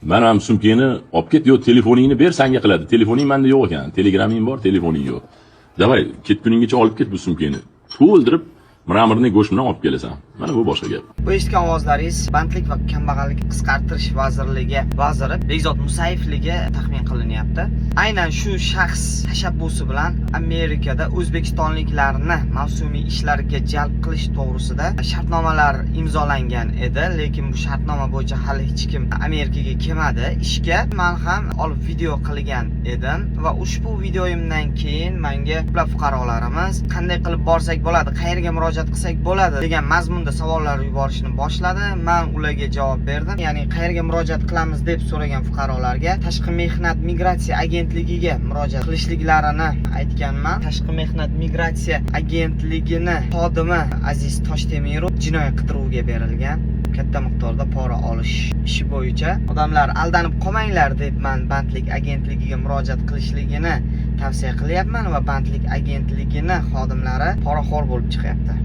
Men ham sumkani olib ket, yo telefoningni ber, senga qiladi. Telefoning menda yo'q ekan. Telegraming bor, telefoning yo'q. Davay, ketguninggacha olib ket bu sumkani. To'ldirib, mramirni go'sht bilan olib kelasan. Mana bu boshqa gap. Bu eshitgan ovozlaringiz Bandlik va kambag'allik qisqartirish vazirligi vaziri Bekzod Musayevligi taxmin qilinyapti. Aynan shu shaxs tashabbusi bilan Amerikada o'zbekistonliklarni mavsumiy ishlarga jalb qilish to'g'risida shartnomalar imzolangan edi, lekin bu shartnoma bo'yicha hali hech kim Amerikaga kelmadi. Ishga men ham olib video qilgan edim va ushbu videoyimdan keyin menga ko'plab fuqarolarimiz qanday qilib borsak bo'ladi, qayerga murojaat qilsak bo'ladi degan mazmunda savollar yuborishni boshladi. Men ularga javob berdim. Ya'ni qayerga murojaat qilamiz deb so'ragan fuqarolarga Tashqi mehnat migratsiya agentligiga murojaat qilishliklarini aytganman. Tashqi mehnat migratsiya agentligini xodimi Aziz Toshtemirov jinoiy qidiruvga berilgan. Katta miqdorda pora olish ishi bo'yicha odamlar aldanib qolmanglar deb men Bandlik agentligiga murojaat qilishligini tavsiya qilyapman va Bandlik agentligini xodimlari poraxo'r bo'lib chiqyapti.